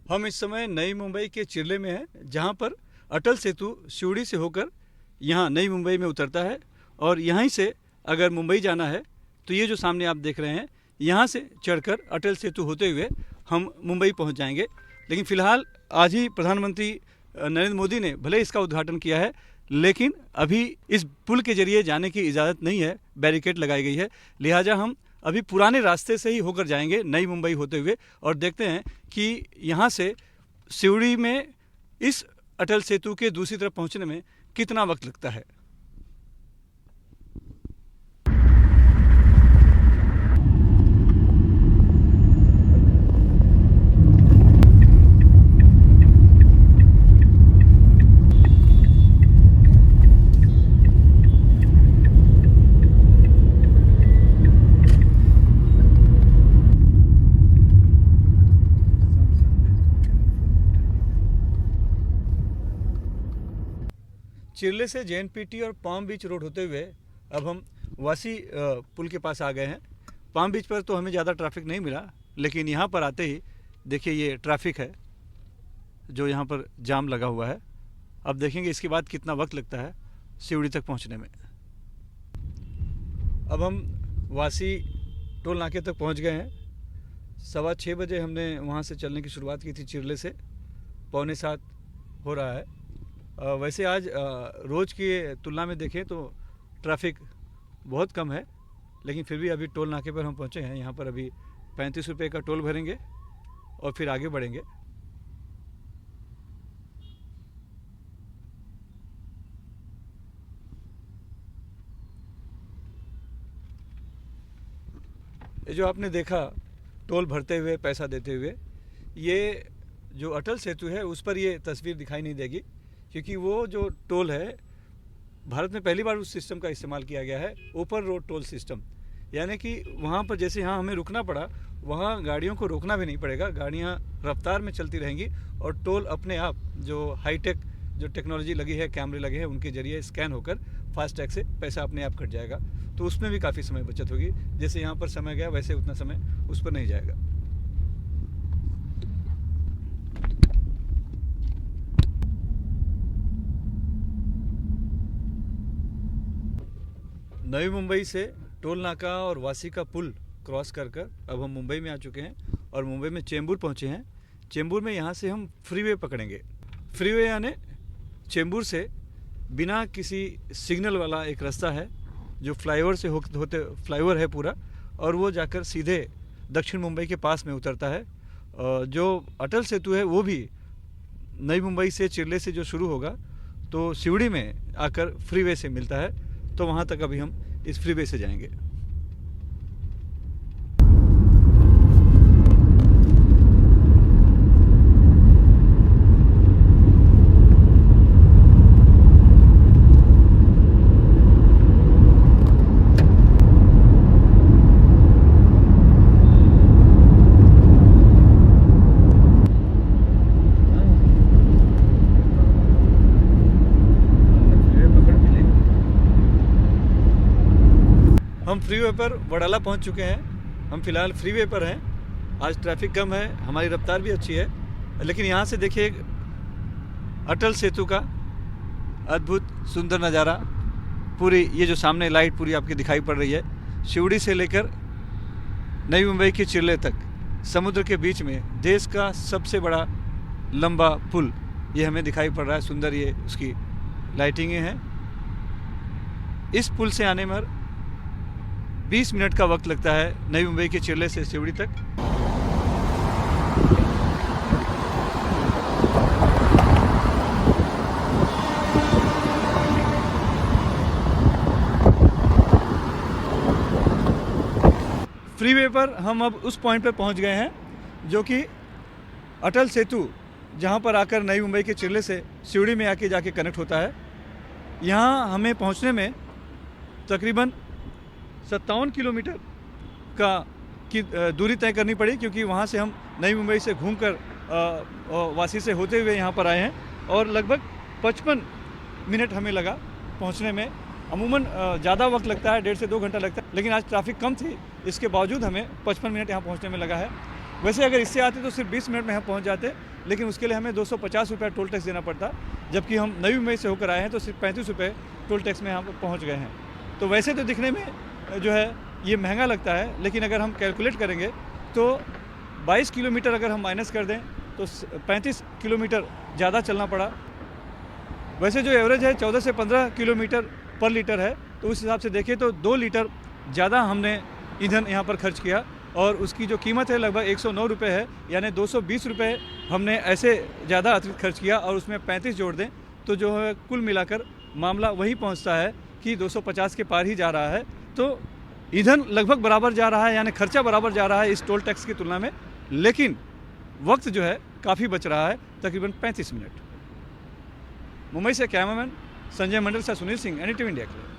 हम इस समय नई मुंबई के चिरले में हैं, जहां पर अटल सेतु सिवड़ी से होकर यहां नई मुंबई में उतरता है और यहीं से अगर मुंबई जाना है तो ये जो सामने आप देख रहे हैं, यहां से चढ़कर अटल सेतु होते हुए हम मुंबई पहुंच जाएंगे। लेकिन फ़िलहाल आज ही प्रधानमंत्री नरेंद्र मोदी ने भले इसका उद्घाटन किया है, लेकिन अभी इस पुल के जरिए जाने की इजाज़त नहीं है, बैरिकेड लगाई गई है। लिहाजा हम अभी पुराने रास्ते से ही होकर जाएंगे नई मुंबई होते हुए और देखते हैं कि यहाँ से सिवड़ी में इस अटल सेतु के दूसरी तरफ पहुँचने में कितना वक्त लगता है। चिरले से JNPT और पाम बीच रोड होते हुए अब हम वासी पुल के पास आ गए हैं। पाम बीच पर तो हमें ज़्यादा ट्रैफिक नहीं मिला, लेकिन यहाँ पर आते ही देखिए ये ट्रैफिक है जो यहाँ पर जाम लगा हुआ है। अब देखेंगे इसके बाद कितना वक्त लगता है सिवड़ी तक पहुँचने में। अब हम वासी टोल नाके तक पहुँच गए हैं। 6:15 बजे हमने वहाँ से चलने की शुरुआत की थी चिरले से, 6:45 हो रहा है। वैसे आज रोज़ की तुलना में देखें तो ट्रैफिक बहुत कम है, लेकिन फिर भी अभी टोल नाके पर हम पहुँचे हैं। यहाँ पर अभी 35 रुपये का टोल भरेंगे और फिर आगे बढ़ेंगे। ये जो आपने देखा टोल भरते हुए पैसा देते हुए, ये जो अटल सेतु है उस पर ये तस्वीर दिखाई नहीं देगी, क्योंकि वो जो टोल है भारत में पहली बार उस सिस्टम का इस्तेमाल किया गया है, ओपन रोड टोल सिस्टम। यानी कि वहाँ पर जैसे यहाँ हमें रुकना पड़ा, वहाँ गाड़ियों को रोकना भी नहीं पड़ेगा, गाड़ियाँ रफ्तार में चलती रहेंगी और टोल अपने आप जो हाईटेक जो टेक्नोलॉजी लगी है, कैमरे लगे हैं, उनके जरिए स्कैन होकर फास्टैग से पैसा अपने आप कट जाएगा। तो उसमें भी काफ़ी समय बचत होगी। जैसे यहाँ पर समय गया वैसे उतना समय उस पर नहीं जाएगा। नई मुंबई से टोल नाका और वासी का पुल क्रॉस कर अब हम मुंबई में आ चुके हैं और मुंबई में चेंबूर पहुंचे हैं। चेंबूर में यहाँ से हम फ्रीवे पकड़ेंगे। फ्रीवे यानी चेंबूर से बिना किसी सिग्नल वाला एक रास्ता है जो फ्लाईओवर से होते फ्लाईओवर है पूरा, और वो जाकर सीधे दक्षिण मुंबई के पास में उतरता है। जो अटल सेतु है वो भी नई मुंबई से चिरले से जो शुरू होगा तो सिवड़ी में आकर फ्रीवे से मिलता है। तो वहाँ तक अभी हम इस फ्रीवे से जाएंगे। हम फ्रीवे पर वडाला पहुंच चुके हैं। हम फिलहाल फ्रीवे पर हैं। आज ट्रैफिक कम है, हमारी रफ्तार भी अच्छी है, लेकिन यहाँ से देखिए अटल सेतु का अद्भुत सुंदर नज़ारा। पूरी ये जो सामने लाइट पूरी आपकी दिखाई पड़ रही है, सिवड़ी से लेकर नई मुंबई के चिरले तक समुद्र के बीच में देश का सबसे बड़ा लंबा पुल ये हमें दिखाई पड़ रहा है। सुंदर ये उसकी लाइटिंगें हैं। इस पुल से आने में 20 मिनट का वक्त लगता है नई मुंबई के चिरले से सिवड़ी तक। फ्रीवे पर हम अब उस पॉइंट पर पहुंच गए हैं जो कि अटल सेतु जहां पर आकर नई मुंबई के चिरले से सिवड़ी में आके जाके कनेक्ट होता है। यहां हमें पहुंचने में तकरीबन 57 किलोमीटर की दूरी तय करनी पड़ी, क्योंकि वहाँ से हम नई मुंबई से घूमकर वासी से होते हुए यहाँ पर आए हैं और लगभग 55 मिनट हमें लगा पहुँचने में। अमूमन ज़्यादा वक्त लगता है, 1.5 से 2 घंटा लगता है, लेकिन आज ट्रैफिक कम थी, इसके बावजूद हमें 55 मिनट यहाँ पहुँचने में लगा है। वैसे अगर इससे आते तो सिर्फ 20 मिनट में हम पहुंच जाते, लेकिन उसके लिए हमें 250 रुपये टोल टैक्स देना पड़ता, जबकि हम नई मुंबई से होकर आए हैं तो सिर्फ 35 रुपये टोल टैक्स में हम पहुंच गए हैं। तो वैसे तो दिखने में जो है ये महंगा लगता है, लेकिन अगर हम कैलकुलेट करेंगे तो 22 किलोमीटर अगर हम माइनस कर दें तो 35 किलोमीटर ज़्यादा चलना पड़ा। वैसे जो एवरेज है 14 से 15 किलोमीटर पर लीटर है, तो उस हिसाब से देखें तो 2 लीटर ज़्यादा हमने ईंधन यहाँ पर खर्च किया, और उसकी जो कीमत है लगभग 109 रुपये है, यानी 220 रुपये हमने ऐसे ज़्यादा अतिरिक्त खर्च किया, और उसमें 35 जोड़ दें तो जो है कुल मिलाकर मामला वही पहुँचता है कि 250 के पार ही जा रहा है। तो ईंधन लगभग बराबर जा रहा है, यानी खर्चा बराबर जा रहा है इस टोल टैक्स की तुलना में, लेकिन वक्त जो है काफ़ी बच रहा है, तकरीबन 35 मिनट। मुंबई से कैमरामैन संजय मंडल से सुनील सिंह, NDTV इंडिया के लिए।